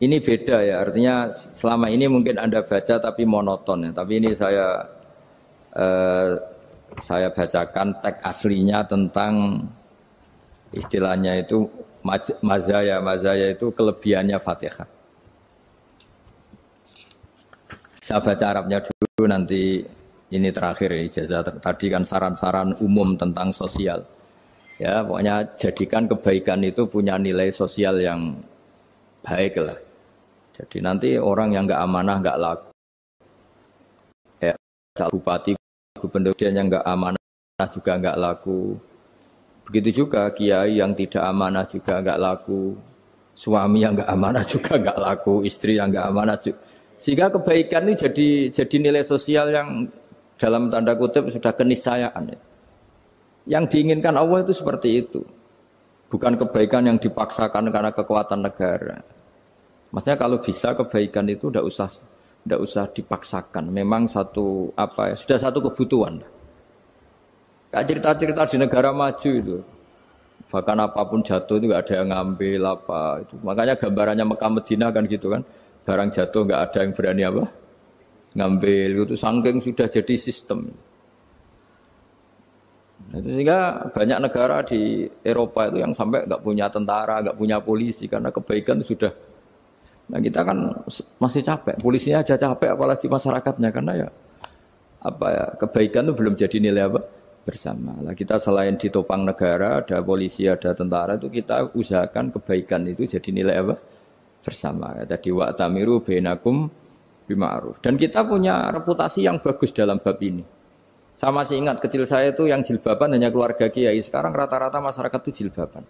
ini beda ya, artinya selama ini mungkin Anda baca tapi monoton ya. Tapi ini saya bacakan teks aslinya tentang istilahnya itu mazaya. Mazaya itu kelebihannya Fatihah. Saya baca Arabnya dulu, nanti ini terakhir ijazah. Tadi kan saran-saran umum tentang sosial. Ya, pokoknya jadikan kebaikan itu punya nilai sosial yang baik lah. Jadi nanti orang yang nggak amanah nggak laku. Ya, bupati, gubernur yang nggak amanah juga nggak laku. Begitu juga kiai yang tidak amanah juga nggak laku. Suami yang nggak amanah juga nggak laku. Istri yang nggak amanah juga. Sehingga kebaikan ini jadi nilai sosial yang dalam tanda kutip sudah keniscayaan. Yang diinginkan Allah itu seperti itu. Bukan kebaikan yang dipaksakan karena kekuatan negara. Maksudnya kalau bisa kebaikan itu tidak usah dipaksakan. Memang sudah satu kebutuhan. Kayak cerita-cerita di negara maju itu. Bahkan apapun jatuh itu nggak ada yang ngambil apa itu. Makanya gambarannya Mekah Madinah kan gitu kan. Barang jatuh nggak ada yang berani apa ngambil itu, saking sudah jadi sistem. Sehingga banyak negara di Eropa itu yang sampai nggak punya tentara, nggak punya polisi karena kebaikan itu sudah. Nah kita kan masih capek, polisinya aja capek, apalagi masyarakatnya karena kebaikan itu belum jadi nilai bersama. Nah, kita selain ditopang negara, ada polisi, ada tentara itu kita usahakan kebaikan itu jadi nilai bersama. Tadi wa'tamiru bainakum bima'ruf. Dan kita punya reputasi yang bagus dalam bab ini. Saya masih ingat kecil saya itu yang jilbaban hanya keluarga kiai. Sekarang rata-rata masyarakat itu jilbaban.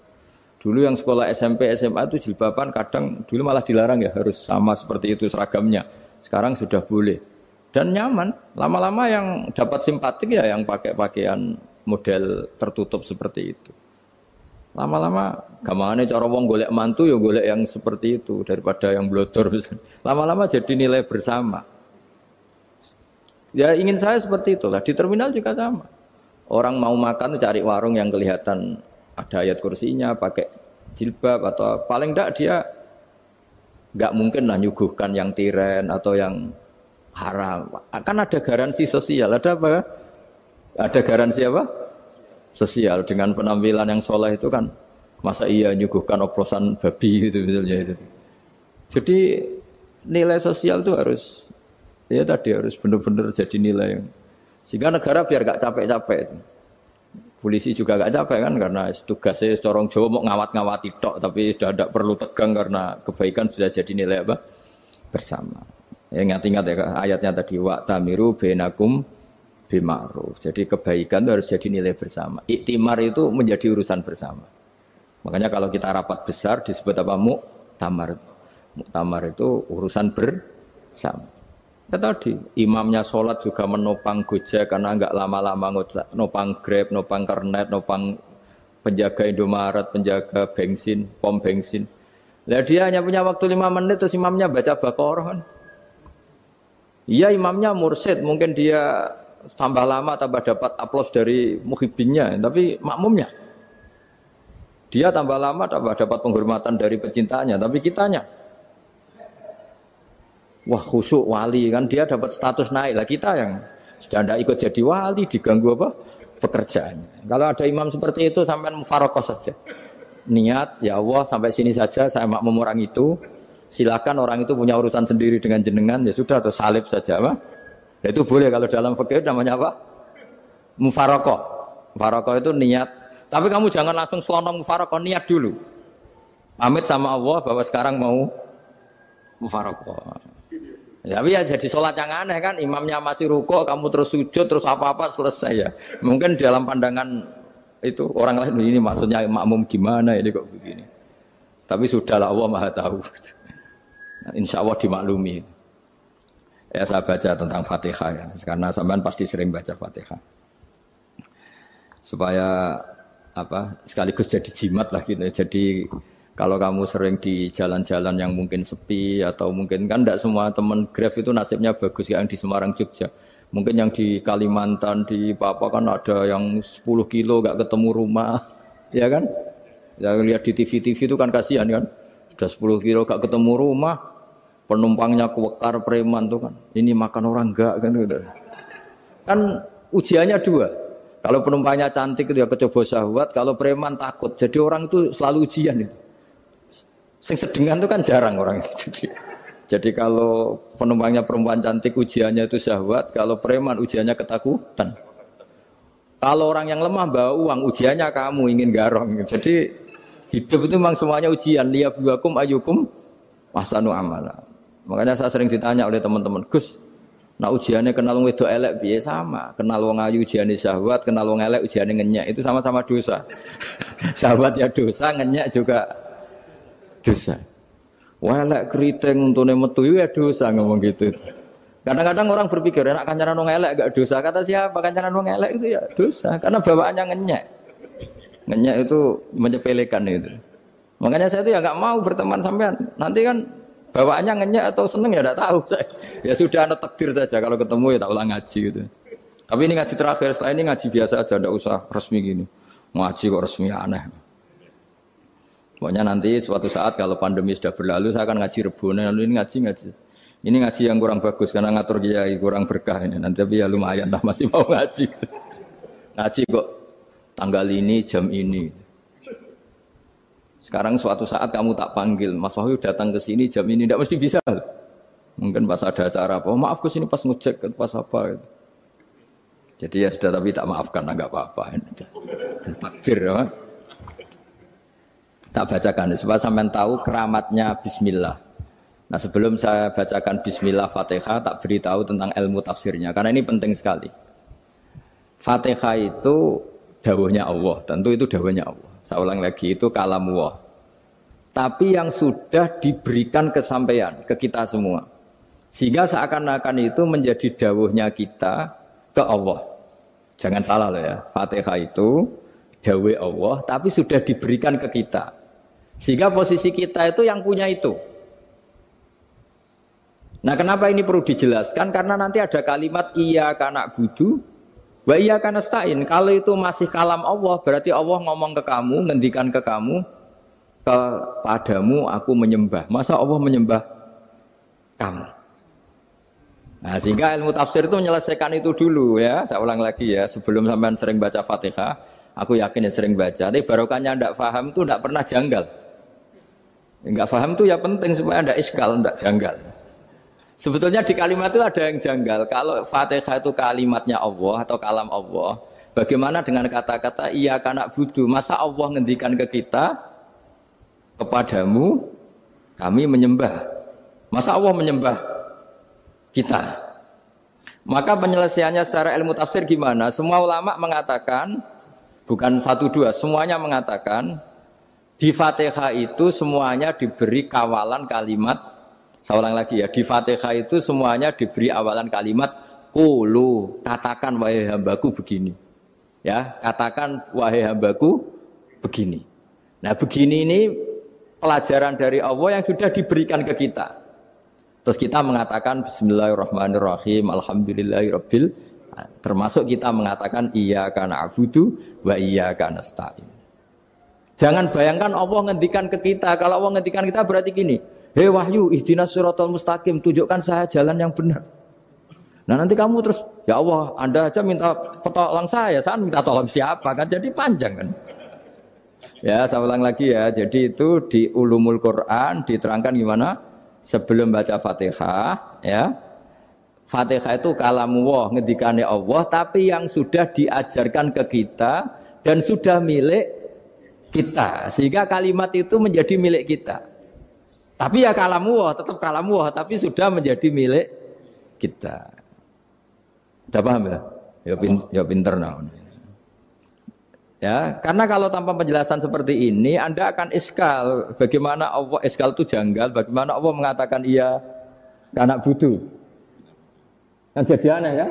Dulu yang sekolah SMP, SMA itu jilbaban kadang dulu malah dilarang ya, harus sama seperti itu seragamnya. Sekarang sudah boleh. Dan nyaman. Lama-lama yang dapat simpatik ya yang pakai pakaian model tertutup seperti itu. Lama-lama gamane cara wong golek mantu ya golek yang seperti itu daripada yang blodor. Lama-lama jadi nilai bersama. Ya ingin saya seperti itulah. Di terminal juga sama. Orang mau makan cari warung yang kelihatan ada ayat kursinya, pakai jilbab atau paling enggak dia enggak mungkin lah nyuguhkan yang tiren atau yang haram. Kan ada garansi sosial, ada apa? Ada garansi apa? Sosial dengan penampilan yang soleh itu kan masa iya nyuguhkan oplosan babi gitu misalnya itu. Jadi nilai sosial itu harus benar-benar jadi nilai yang sehingga negara biar gak capek-capek. Polisi juga gak capek kan karena tugasnya corong Jawa mau ngawat-ngawati tok tapi sudah tidak perlu tegang karena kebaikan sudah jadi nilai bersama. Ya, ingat-ingat ya ayatnya tadi wa'tamiru bainakum bima'ruf. Jadi kebaikan itu harus jadi nilai bersama. Iktimar itu menjadi urusan bersama. Makanya kalau kita rapat besar disebut apa? Muktamar. Muktamar itu urusan bersama. Ya tadi imamnya sholat juga menopang Gojek karena enggak lama-lama nopang Grab, nopang Kernet, nopang penjaga Indomaret, penjaga bensin, pom bensin. Lah dia hanya punya waktu 5 menit terus imamnya baca Baqarah kan. Iya imamnya mursyid, mungkin dia tambah lama tambah dapat aplaus dari muhibbinnya, tapi makmumnya dia tambah lama tambah dapat penghormatan dari pecintanya, tapi kitanya wah khusyuk wali kan dia dapat status naik lah, kita yang sudah tidak ikut jadi wali diganggu apa pekerjaannya. Kalau ada imam seperti itu sampai mufarokoh saja, niat ya Allah sampai sini saja saya makmum orang itu, silakan orang itu punya urusan sendiri dengan jenengan ya sudah atau salib saja apa. Nah, itu boleh kalau dalam fikih namanya apa? Mufarokoh. Mufarokoh itu niat. Tapi kamu jangan langsung selonong mufarokoh, niat dulu. Pamit sama Allah bahwa sekarang mau mufarokoh. Ya, tapi ya jadi sholat yang aneh kan, imamnya masih rukuk, kamu terus sujud, terus apa-apa selesai ya. Mungkin dalam pandangan itu orang lain ini maksudnya makmum gimana ini kok begini. Tapi sudahlah Allah Maha tahu. Insya Allah dimaklumi. Ya saya baca tentang Fatihah ya, karena sampean pasti sering baca Fatihah. Supaya sekaligus jadi jimat lah gitu. Jadi kalau kamu sering di jalan-jalan yang mungkin sepi atau mungkin kan tidak semua teman Grab itu nasibnya bagus yang di Semarang Jogja. Mungkin yang di Kalimantan di Papua kan ada yang 10 kilo gak ketemu rumah, ya kan? Ya lihat di TV-TV itu kan kasihan kan. Sudah 10 kilo gak ketemu rumah, penumpangnya kewekar preman tuh kan. Ini makan orang enggak kan gitu. Kan ujiannya dua. Kalau penumpangnya cantik dia kecoba syahwat, kalau preman takut. Jadi orang itu selalu ujian itu. Sing sedengan itu kan jarang orang itu. Jadi kalau penumpangnya perempuan cantik ujiannya itu syahwat, kalau preman ujiannya ketakutan. Kalau orang yang lemah bawa uang ujiannya kamu ingin garong. Jadi hidup itu memang semuanya ujian. Liyabluwakum ayyukum ahsanu amala. Makanya saya sering ditanya oleh teman-teman, Gus, nah ujiannya kenal wong wedok elek piye sama? Kenal wong ayu ujiane syahwat, kenal wong elek ujiane ngenyek, itu sama-sama dosa. Syahwat ya dosa, ngenyek juga dosa. Elek keriting untune metu ya dosa ngomong gitu. Kadang-kadang orang berpikir enak kancanan wong elek gak dosa. Kata siapa kancanan wong elek itu ya dosa karena bawaannya ngenyek. Ngenyek itu menyepelekan itu. Makanya saya itu ya enggak mau berteman sampean. Nanti kan bawaannya ngenyek atau seneng ya enggak tahu saya. Ya sudah ada takdir saja kalau ketemu ya tak ulang ngaji gitu. Tapi ini ngaji terakhir, setelah ini ngaji biasa aja enggak usah resmi gini. Ngaji kok resmi aneh. Pokoknya nanti suatu saat kalau pandemi sudah berlalu saya akan ngaji Rebone, lalu ini ngaji. Ini ngaji yang kurang bagus karena ngatur kiai kurang berkah ini. Nanti tapi ya lumayan lah masih mau ngaji. Ngaji kok tanggal ini jam ini. Sekarang suatu saat kamu tak panggil, Mas Wahyu datang ke sini jam ini, tidak mesti bisa. Mungkin pas ada acara apa, maaf ke sini pas ngecek, pas apa. Gitu. Jadi ya sudah tapi tak maafkan, enggak apa-apa. Takdir ya. Tak bacakan supaya sampean tahu keramatnya Bismillah. Nah sebelum saya bacakan Bismillah Fatihah, tak beritahu tentang ilmu tafsirnya karena ini penting sekali. Fatihah itu dawuhnya Allah, tentu itu dawuhnya Allah. Saya ulang lagi, itu kalamullah. Tapi yang sudah diberikan kesampaian ke kita semua. Sehingga seakan-akan itu menjadi dawuhnya kita ke Allah. Jangan salah loh ya. Fatihah itu dawuh Allah, tapi sudah diberikan ke kita. Sehingga posisi kita itu yang punya itu. Nah kenapa ini perlu dijelaskan? Karena nanti ada kalimat iyyaka na'budu wa iyyaka nasta'in. Kalau itu masih kalam Allah, berarti Allah ngomong ke kamu, ngendikan ke kamu, kepadamu aku menyembah. Masa Allah menyembah kamu? Nah, sehingga ilmu tafsir itu menyelesaikan itu dulu ya. Saya ulang lagi ya, sebelum sampean sering baca Fatihah, aku yakin ya sering baca. Tapi barokahnya ndak paham itu ndak pernah janggal. Enggak paham itu ya penting supaya ndak iskal, ndak janggal. Sebetulnya di kalimat itu ada yang janggal. Kalau Fatihah itu kalimatnya Allah atau kalam Allah, bagaimana dengan kata-kata iyyaka na'budu? Masa Allah ngendikan ke kita, kepadamu kami menyembah. Masa Allah menyembah kita? Maka penyelesaiannya secara ilmu tafsir gimana? Semua ulama mengatakan, bukan satu dua, semuanya mengatakan di Fatihah itu semuanya diberi kawalan kalimat. Saya ulang lagi ya, di Fatihah itu semuanya diberi awalan kalimat qulu, katakan wahai hambaku begini. Ya, katakan wahai hambaku begini. Nah, begini ini pelajaran dari Allah yang sudah diberikan ke kita. Terus kita mengatakan bismillahirrahmanirrahim, alhamdulillahirabbil, termasuk kita mengatakan iyyaka na'budu wa iyyaka nasta'in. Jangan bayangkan Allah ngendikan ke kita. Kalau Allah ngendikan kita berarti gini, hei Wahyu, ihdinas siratal mustaqim, tunjukkan saya jalan yang benar. Nah nanti kamu terus, ya Allah, Anda aja minta tolong saya minta tolong siapa kan? Jadi panjang kan? Ya, saya ulang lagi ya. Jadi itu di Ulumul Quran diterangkan gimana? Sebelum baca Fatihah, ya. Fatihah itu kalamullah, ngendikane Allah, tapi yang sudah diajarkan ke kita dan sudah milik kita. Sehingga kalimat itu menjadi milik kita. Tapi ya kalamullah, tetap kalamullah, tapi sudah menjadi milik kita. Sudah paham ya? Ya pinter nah. Ya, karena kalau tanpa penjelasan seperti ini, Anda akan iskal. Bagaimana Allah, iskal itu janggal, bagaimana Allah mengatakan iya karena butuh. Yang jadi aneh ya?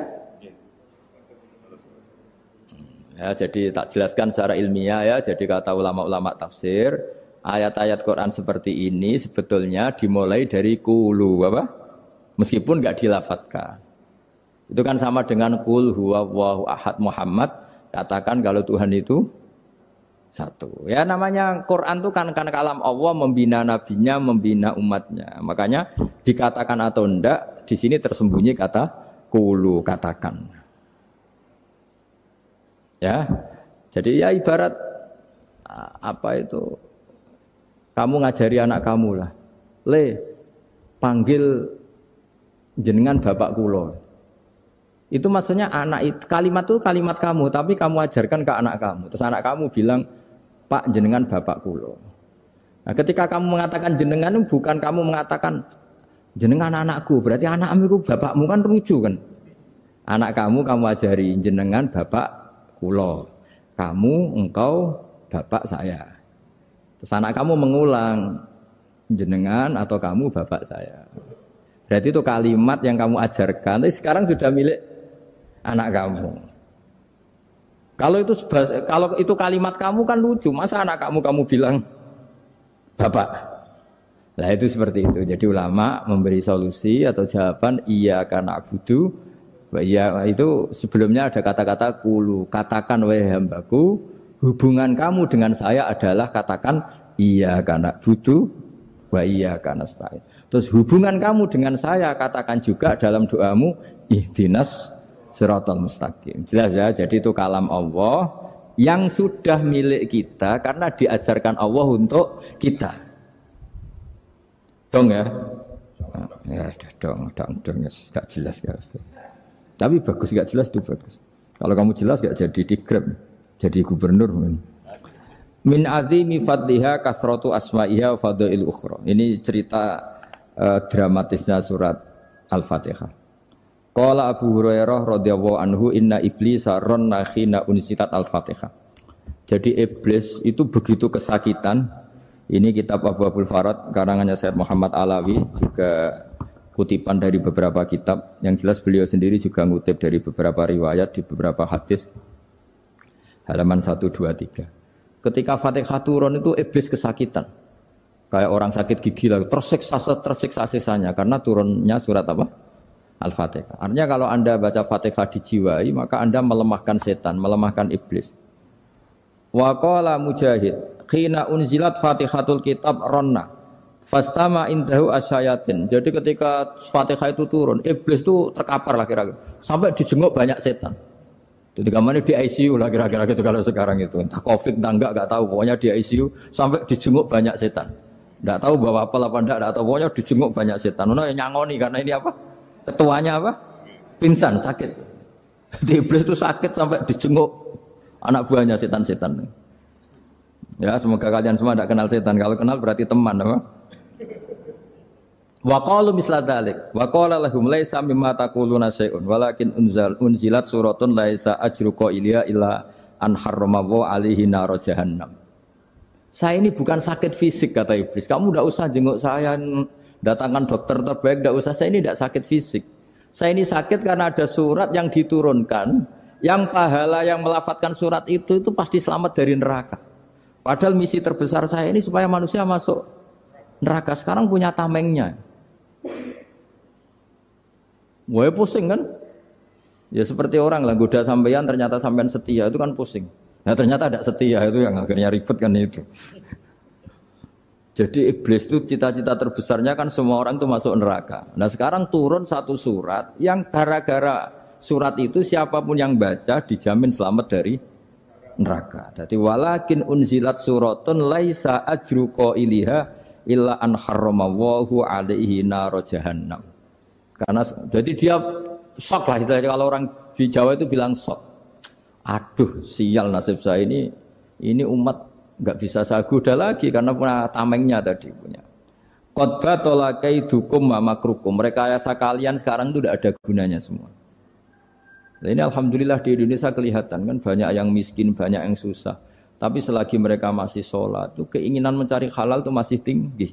Ya, jadi tak jelaskan secara ilmiah ya, jadi kata ulama-ulama tafsir, ayat-ayat Quran seperti ini sebetulnya dimulai dari qulu apa? Meskipun enggak dilafatkan. Itu kan sama dengan qul huwallahu ahad Muhammad, katakan kalau Tuhan itu satu. Ya namanya Quran itu kan kalam Allah, membina nabinya, membina umatnya. Makanya dikatakan atau enggak, di sini tersembunyi kata qulu, katakan. Ya. Jadi ya ibarat apa itu? Kamu ngajari anak kamu lah. Le, panggil jenengan bapak kulo. Itu maksudnya anak itu, kalimat itu kalimat kamu, tapi kamu ajarkan ke anak kamu. Terus anak kamu bilang, Pak jenengan bapak kulo. Nah, ketika kamu mengatakan jenengan, bukan kamu mengatakan jenengan anakku, berarti anakmu itu bapakmu, kan lucu kan? Anak kamu ajari jenengan bapak kulo. Kamu, engkau, bapak saya. Terus anak kamu mengulang, jenengan atau kamu bapak saya. Berarti itu kalimat yang kamu ajarkan, tapi sekarang sudah milik anak kamu. Kalau itu kalimat kamu kan lucu, masa anak kamu bilang bapak. Nah itu seperti itu. Jadi ulama memberi solusi atau jawaban iyyaka na'budu wa iya, itu sebelumnya ada kata-kata qulu, katakan wahai hambaku, hubungan kamu dengan saya adalah katakan iyyaka na'budu wa iyyaka nasta'in. Terus hubungan kamu dengan saya katakan juga dalam doamu ihdinas siratal mustaqim. Jelas ya, jadi itu kalam Allah yang sudah milik kita karena diajarkan Allah untuk kita. Dong ya? Ya dong, gak jelas gak. Tapi bagus gak jelas itu bagus. Kalau kamu jelas gak jadi digrab, jadi gubernur. Min azimi fadliha kasratu asma'iha wa fadail ukhra. Ini cerita dramatisnya surat Al-Fatihah. Qala Abu Hurairah radhiyallahu anhu inna iblisa ranna khina unzilat Al-Fatihah. Jadi iblis itu begitu kesakitan. Ini kitab Abwaabul Farad karangannya Syekh Muhammad Alawi, juga kutipan dari beberapa kitab. Yang jelas beliau sendiri juga ngutip dari beberapa riwayat di beberapa hadis. Halaman 123. Ketika Fatihah turun itu iblis kesakitan. Kayak orang sakit gigi lah, tersiksa sisanya karena turunnya surat apa? Al-Fatihah. Artinya kalau Anda baca Fatihah dijiwai, maka Anda melemahkan setan, melemahkan iblis. Wa qala Mujahid, khina unzilat Fatihatul Kitab ronna fastama indahu asyayatin. Jadi ketika Fatihah itu turun, iblis itu terkapar lah kira-kira. Sampai dijenguk banyak setan. Jadi kemana di ICU lah kira-kira gitu kalau sekarang itu. Entah Covid entah enggak tahu. Pokoknya di ICU sampai dijenguk banyak setan. Enggak tahu bawa apa enggak tahu. Pokoknya dijenguk banyak setan. Nah nyangoni karena ini apa? Ketuanya apa? Pingsan, sakit. Jadi iblis itu sakit sampai dijenguk anak buahnya setan-setan. Ya, semoga kalian semua tidak kenal setan. Kalau kenal berarti teman, apa? Wa qalu misla dzalik. Wa qala lahum laisa mimma taquluna syai'un walakin unzilat suratun laisa ajru qailiha illa an harrama alaihi nar jahannam. Saya ini bukan sakit fisik kata iblis. Kamu tidak usah jenguk saya, datangkan dokter terbaik, tidak usah. Saya ini tidak sakit fisik. Saya ini sakit karena ada surat yang diturunkan, yang pahala yang melafatkan surat itu pasti selamat dari neraka. Padahal misi terbesar saya ini supaya manusia masuk neraka. Sekarang punya tamengnya. Wah pusing kan? Ya seperti orang lah goda sampean, ternyata sampean setia, itu kan pusing. Nah ternyata tidak setia, itu yang akhirnya ribet kan itu. Jadi iblis itu cita-cita terbesarnya kan semua orang itu masuk neraka. Nah sekarang turun satu surat yang gara-gara surat itu siapapun yang baca dijamin selamat dari neraka. Jadi walakin unzilat suratun laisa ajru qailiha illa an harramallahu alaihi nar jahannam. Karena jadi dia shock lah, kalau orang di Jawa itu bilang shock. Aduh sial nasib saya ini umat nggak bisa saya goda lagi karena punya tamengnya tadi punya. Qad tolakaidukum wa makrukum. Rekayasa kalian sekarang itu tidak ada gunanya semua. Nah, ini alhamdulillah di Indonesia kelihatan kan banyak yang miskin, banyak yang susah. Tapi selagi mereka masih sholat, itu keinginan mencari halal itu masih tinggi.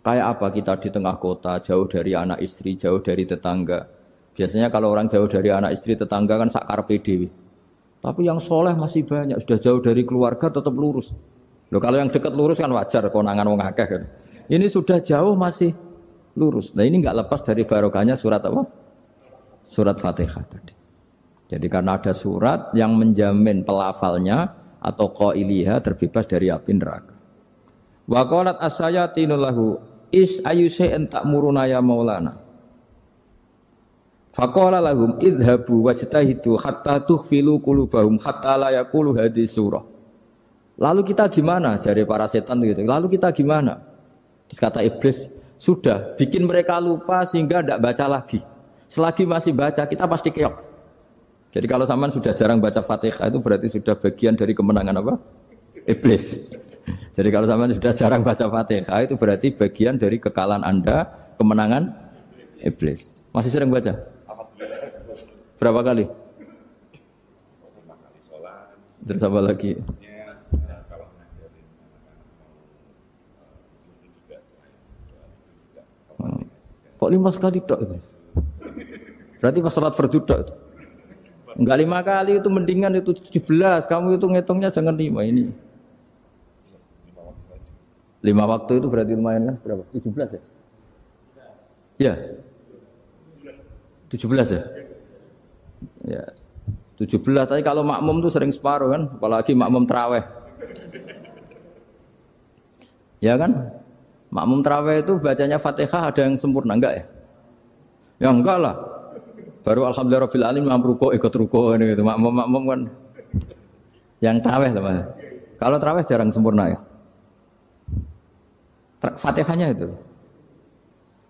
Kayak apa kita di tengah kota, jauh dari anak istri, jauh dari tetangga. Biasanya kalau orang jauh dari anak istri, tetangga kan sakar PDW. Tapi yang soleh masih banyak, sudah jauh dari keluarga tetap lurus. Loh kalau yang dekat lurus kan wajar, konangan wong akeh kan. Ini sudah jauh masih lurus. Nah ini enggak lepas dari barokahnya surat apa? Surat Fatihah tadi. Jadi karena ada surat yang menjamin pelafalnya atau qailiha terbebas dari api neraka. Wa qalat as-sayatinu lahu is ayyusa'in ta'muruna ya maulana. Faqala lahum idhabu wajtahidu hatta tukhfilu qulubahum hatta la yaqulu hadhihi surah. Lalu kita gimana? Jari para setan gitu. Lalu kita gimana? Terus kata iblis, sudah bikin mereka lupa sehingga tidak baca lagi. Selagi masih baca kita pasti keok. Jadi kalau sampean sudah jarang baca Fatihah itu berarti sudah bagian dari kemenangan apa? Iblis. Jadi kalau sampean sudah jarang baca Fatihah itu berarti bagian dari kekalahan Anda, kemenangan iblis. Masih sering baca? Berapa kali? Terus apa lagi? Kok 5 kali tok itu? Berarti pas sholat fardu tok itu. Enggak 5 kali itu mendingan itu 17. Kamu itu ngitungnya jangan 5 ini. 5 waktu itu berarti lumayan kan? Berapa? 17 ya? Ya. 17 ya? Ya. 17, tapi kalau makmum tuh sering separuh kan, apalagi makmum tarawih. Ya kan? Makmum tarawih itu bacanya Fatihah ada yang sempurna enggak ya? Ya enggak lah. Baru alhamdulillahirabbil alamin ruku ikut ruku ini gitu. Makmum kan yang tarawih lah, Mas. Kalau tarawih jarang sempurna ya. Fatihahnya itu.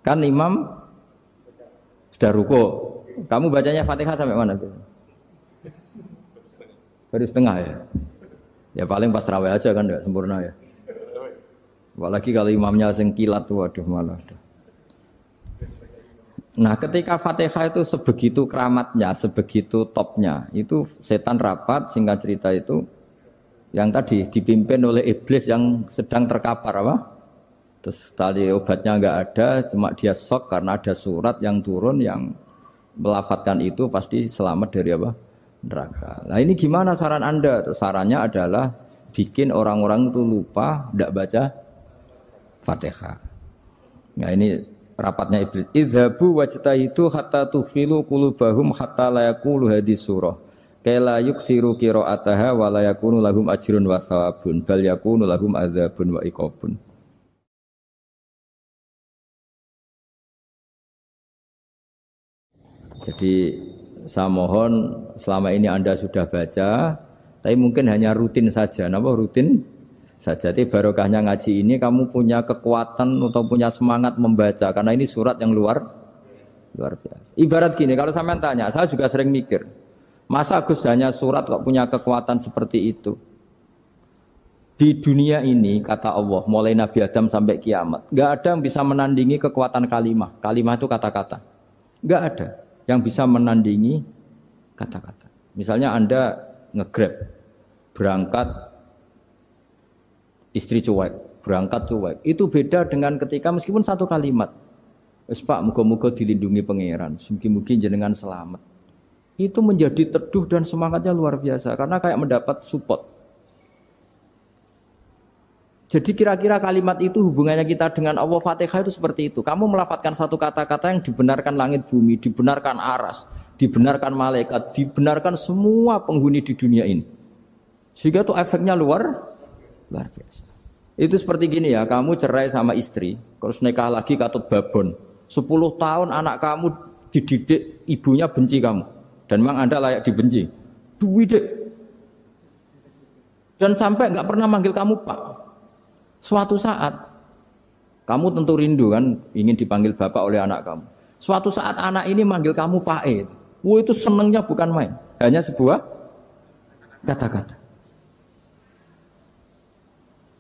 Kan imam sudah ruku. Kamu bacanya Fatihah sampai mana? Baru setengah ya. Ya paling pas tarawih aja kan enggak sempurna ya. Apalagi kalau imamnya sing kilat tuh, waduh malah. Nah, ketika Fatihah itu sebegitu keramatnya, sebegitu topnya, itu setan rapat, singkat cerita itu yang tadi dipimpin oleh iblis yang sedang terkapar apa? Terus tali obatnya enggak ada, cuma dia shock karena ada surat yang turun yang melafatkan itu pasti selamat dari apa? Neraka. Nah, ini gimana saran Anda? Terus sarannya adalah bikin orang-orang itu lupa, tidak baca Fatihah. Nah, ini rapatnya iblis. Idzabu wajtahidu hatta tufilu qulubahum hatta la yaqulu hadhihi surah. Kala yuksiru qira'ataha wa la yakunu lahum ajrun wa thawabun bal yakunu lahum adzabun wa iqabun. Jadi saya mohon selama ini Anda sudah baca, tapi mungkin hanya rutin saja. Napa rutin saja? Jadi barokahnya ngaji ini kamu punya kekuatan atau punya semangat membaca karena ini surat yang luar biasa. Ibarat gini, kalau sampean tanya, saya juga sering mikir, masa Gus hanya surat kok punya kekuatan seperti itu? Di dunia ini kata Allah, mulai Nabi Adam sampai kiamat, nggak ada yang bisa menandingi kekuatan kalimah. Kalimah itu kata-kata. Nggak ada yang bisa menandingi kata-kata. Misalnya Anda nge-grab, berangkat istri cuek, berangkat cuek. Itu beda dengan ketika meskipun satu kalimat. Wes Pak, muga-muga dilindungi pangeran, mugi-mugi jenengan selamat. Itu menjadi teduh dan semangatnya luar biasa karena kayak mendapat support. Jadi kira-kira kalimat itu hubungannya kita dengan Allah, Fatihah itu seperti itu. Kamu melafadzkan satu kata-kata yang dibenarkan langit bumi, dibenarkan aras, dibenarkan malaikat, dibenarkan semua penghuni di dunia ini. Sehingga itu efeknya luar biasa. Itu seperti gini ya, kamu cerai sama istri, terus nikah lagi katut babon. 10 tahun anak kamu dididik, ibunya benci kamu. Dan memang Anda layak dibenci. Duwidek. Dan sampai nggak pernah manggil kamu Pak. Suatu saat, kamu tentu rindu kan, ingin dipanggil Bapak oleh anak kamu. Suatu saat anak ini manggil kamu Pak E. Itu senengnya bukan main. Hanya sebuah kata-kata.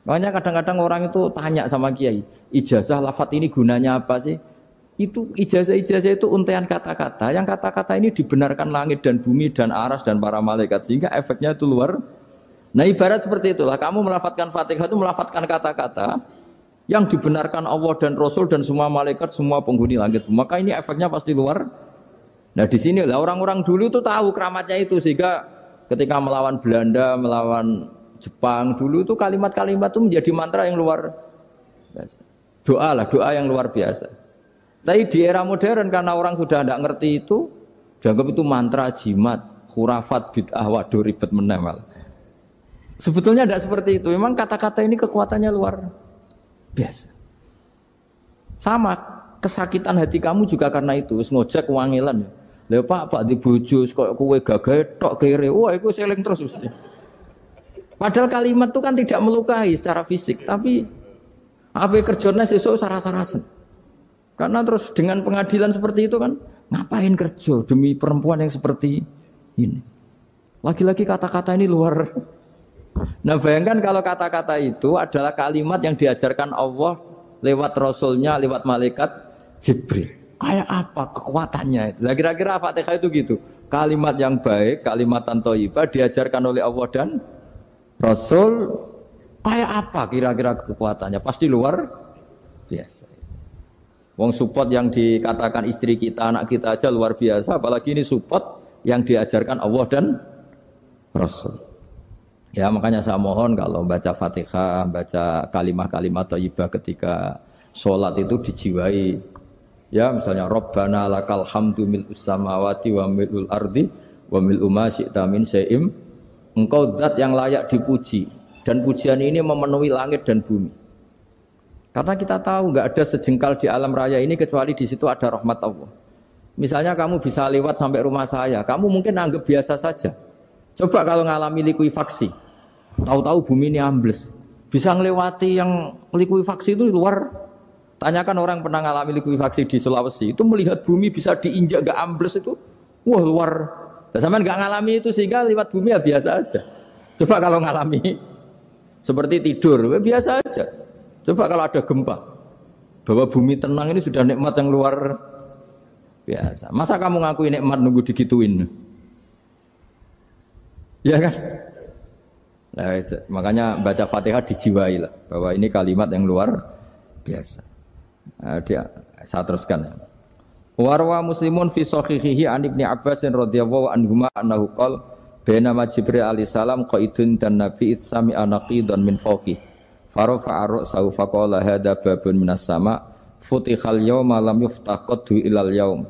Makanya kadang-kadang orang itu tanya sama kiai, ijazah lafadz ini gunanya apa sih? Itu ijazah-ijazah itu untaian kata-kata. Yang kata-kata ini dibenarkan langit dan bumi dan aras dan para malaikat. Sehingga efeknya itu luar. Nah ibarat seperti itulah. Kamu melafadzkan Fatihah itu melafadzkan kata-kata yang dibenarkan Allah dan Rasul dan semua malaikat, semua penghuni langit. Maka ini efeknya pasti luar. Nah di sini lah orang-orang dulu itu tahu keramatnya itu. Sehingga ketika melawan Belanda, melawan Jepang dulu itu kalimat-kalimat itu menjadi mantra yang luar biasa. Doa yang luar biasa. Tapi di era modern karena orang sudah tidak ngerti itu, dianggap itu mantra, jimat, khurafat, bid'ah, waduh ribet meneh malah. Sebetulnya tidak seperti itu. Memang kata-kata ini kekuatannya luar biasa. Sama kesakitan hati kamu juga karena itu. Ngojek wangilan. Lha Pak di bojo kok kowe gagah tok kere. Wah, iku seling terus mesti. Padahal kalimat itu kan tidak melukai secara fisik, tapi apa kerjanya sesuk sarah-sarasen. Karena terus dengan pengadilan seperti itu kan ngapain kerja demi perempuan yang seperti ini. Lagi-lagi kata-kata ini luar. Nah bayangkan kalau kata-kata itu adalah kalimat yang diajarkan Allah lewat Rasulnya, lewat malaikat Jibril. Kayak apa kekuatannya? Nah, kira-kira Fatihah itu gitu. Kalimat yang baik, kalimat thayyibah diajarkan oleh Allah dan Rasul. Kayak apa kira-kira kekuatannya? Pasti luar biasa. Wong support yang dikatakan istri kita, anak kita aja luar biasa. Apalagi ini support yang diajarkan Allah dan Rasul. Ya makanya saya mohon kalau baca Fatihah, baca kalimat-kalimat thayyibah ketika sholat itu dijiwai. Ya misalnya Rabbana lakal hamdu mil'us samawati wa mil'ul ardi wa mil'u ma syi'ta min syai'im. Engkau zat yang layak dipuji dan pujian ini memenuhi langit dan bumi. Karena kita tahu nggak ada sejengkal di alam raya ini kecuali di situ ada rahmat Allah. Misalnya kamu bisa lewat sampai rumah saya, kamu mungkin anggap biasa saja. Coba kalau ngalami likuifaksi, tahu-tahu bumi ini ambles, bisa ngelewati yang likuifaksi itu luar. Tanyakan orang pernah ngalami likuifaksi di Sulawesi, itu melihat bumi bisa diinjak gak ambles itu, wah luar. Dan sampean nggak ngalami itu sehingga lewat bumi ya biasa aja. Coba kalau ngalami seperti tidur, ya biasa aja. Coba kalau ada gempa, bahwa bumi tenang ini sudah nikmat yang luar biasa. Masa kamu ngakui nikmat nunggu digituin? Ya kan? Nah, makanya baca Fatihah dijiwai lah, bahwa ini kalimat yang luar biasa. Nah, saya teruskan ya. Warwa Muslimun fi sahihihi an Ibnu Abbas radhiyallahu anhuma annahu qala bainama Jibril alaihi salam qaidun dan Nabi sami anaqidan min fawqi farafa'a ra'sahu faqala hadza babun minas sama futihal yawma lam yuftah qaddu ilal yaum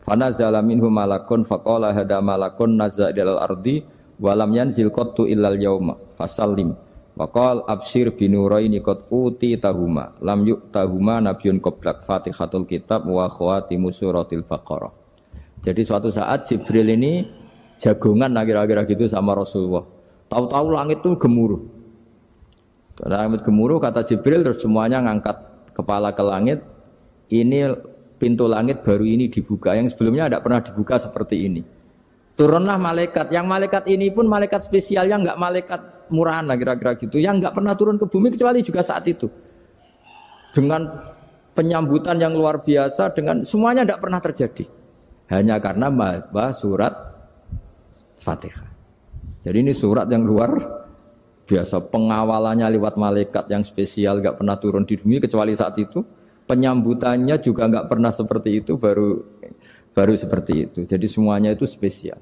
fanazala minhu malakun faqala hadza malakun nazala ilal ardi wa lam yanzil qaddu ilal yauma fasallim waqal absyir binuraini qad uti tahuma lam yu'tahuma nabiyyun qablak Fatihatul kitab wa khawatimu suratil baqarah. Jadi suatu saat Jibril ini jagongan kira-kira gitu sama Rasulullah. Tahu-tahu langit itu gemuruh. Langit gemuruh kata Jibril terus semuanya ngangkat kepala ke langit. Ini pintu langit baru ini dibuka, yang sebelumnya tidak pernah dibuka seperti ini. Turunlah malaikat, yang malaikat ini pun malaikat spesial, yang enggak malaikat murahan lah kira-kira gitu, yang enggak pernah turun ke bumi kecuali juga saat itu. Dengan penyambutan yang luar biasa, dengan semuanya tidak pernah terjadi. Hanya karena surat Fatihah. Jadi ini surat yang luar biasa, pengawalannya lewat malaikat yang spesial, enggak pernah turun di bumi kecuali saat itu. Penyambutannya juga enggak pernah seperti itu, baru seperti itu. Jadi semuanya itu spesial.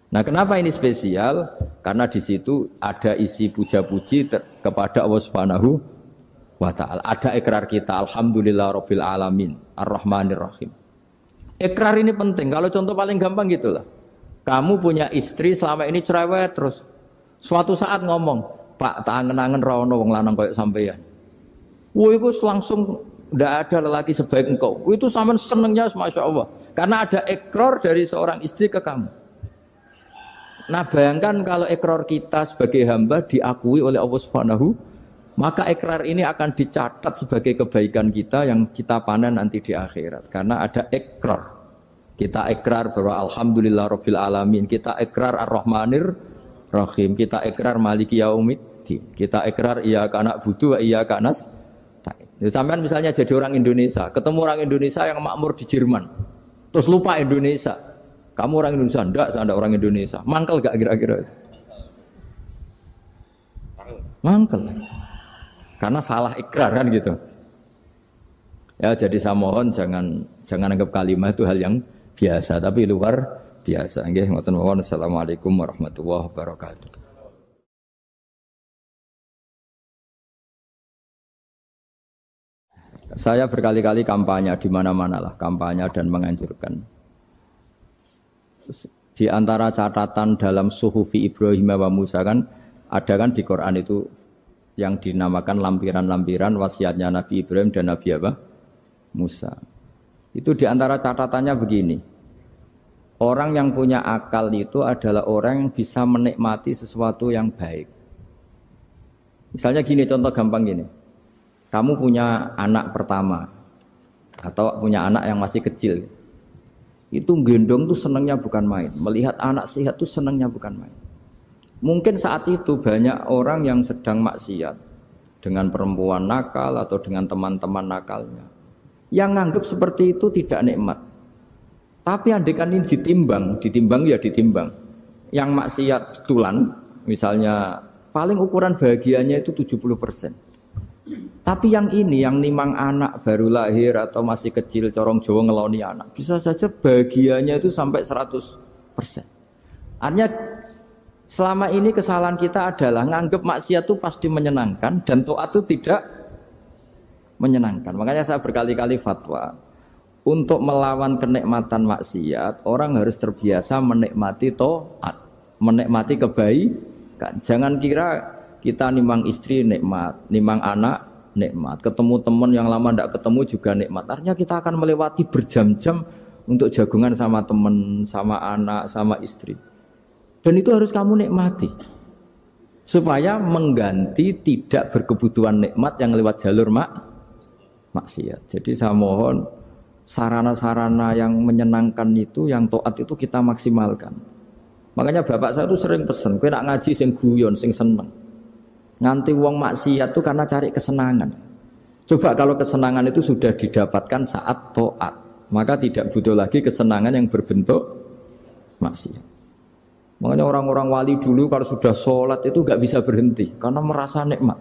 Nah, kenapa ini spesial? Karena di situ ada isi puja-puji kepada Allah Subhanahu wa taala. Ada ikrar kita, alhamdulillahirabbil alamin, arrahmanir rahim. Ikrar ini penting. Kalau contoh paling gampang gitulah. Kamu punya istri selama ini cerewet terus. Suatu saat ngomong, "Pak, tak angen-angen ra ono wong lanang koyo sampeyan." Wah, itu langsung tidak ada lelaki sebaik engkau. Itu sampean senengnya Masya Allah. Karena ada ikrar dari seorang istri ke kamu. Nah bayangkan kalau ikrar kita sebagai hamba diakui oleh Allah Subhanahu, maka ikrar ini akan dicatat sebagai kebaikan kita yang kita panen nanti di akhirat. Karena ada ikrar. Kita ikrar bahwa alhamdulillahirabbil alamin, kita ikrar ar-rahmanir rahim, kita ikrar maliki yaumiddin, kita ikrar iyyaka na'budu wa iyyaka nasta'in. Sampean misalnya jadi orang Indonesia, ketemu orang Indonesia yang makmur di Jerman, terus lupa Indonesia. Kamu orang Indonesia? Enggak, saya enggak orang Indonesia. Mangkel gak kira-kira? Mangkel. Karena salah ikrar kan gitu. Ya, jadi saya mohon jangan anggap kalimat itu hal yang biasa, tapi luar biasa. Nggih, ngoten mawon. Assalamualaikum warahmatullahi wabarakatuh. Saya berkali-kali kampanye di mana-mana lah, kampanye dan menganjurkan. Di antara catatan dalam Suhufi Ibrahim wa Musa kan Ada kan di Quran itu yang dinamakan lampiran-lampiran wasiatnya Nabi Ibrahim dan Nabi apa? Musa. Itu diantara catatannya begini. Orang yang punya akal itu adalah orang yang bisa menikmati sesuatu yang baik. Misalnya gini, contoh gampang gini. Kamu punya anak pertama atau punya anak yang masih kecil. Itu gendong tuh senangnya bukan main. Melihat anak sehat tuh senangnya bukan main. Mungkin saat itu banyak orang yang sedang maksiat dengan perempuan nakal atau dengan teman-teman nakalnya. Yang nganggap seperti itu tidak nikmat. Tapi andaikan ini ditimbang ya ditimbang. Yang maksiat tulan, misalnya paling ukuran bahagianya itu 70%. Tapi yang ini, yang nimang anak baru lahir atau masih kecil, corong Jawa ngeloni anak, bisa saja bahagianya itu sampai 100%. Artinya selama ini kesalahan kita adalah nganggap maksiat itu pasti menyenangkan dan taat itu tidak menyenangkan. Makanya saya berkali-kali fatwa. Untuk melawan kenikmatan maksiat, orang harus terbiasa menikmati taat, menikmati kebaikan. Jangan kira kita nimang istri nikmat, nimang anak nikmat, ketemu teman yang lama tidak ketemu juga nikmat. Artinya kita akan melewati berjam-jam untuk jagungan sama teman, sama anak, sama istri. Dan itu harus kamu nikmati. Supaya mengganti tidak berkebutuhan nikmat yang lewat jalur maksiat. Jadi saya mohon sarana-sarana yang menyenangkan itu, yang taat itu kita maksimalkan. Makanya bapak saya itu sering pesen, kowe nak ngaji sing guyon, sing seneng. Nganti wong maksiat itu karena cari kesenangan. Coba kalau kesenangan itu sudah didapatkan saat taat, maka tidak butuh lagi kesenangan yang berbentuk maksiat. Makanya orang-orang wali dulu kalau sudah sholat itu gak bisa berhenti karena merasa nikmat.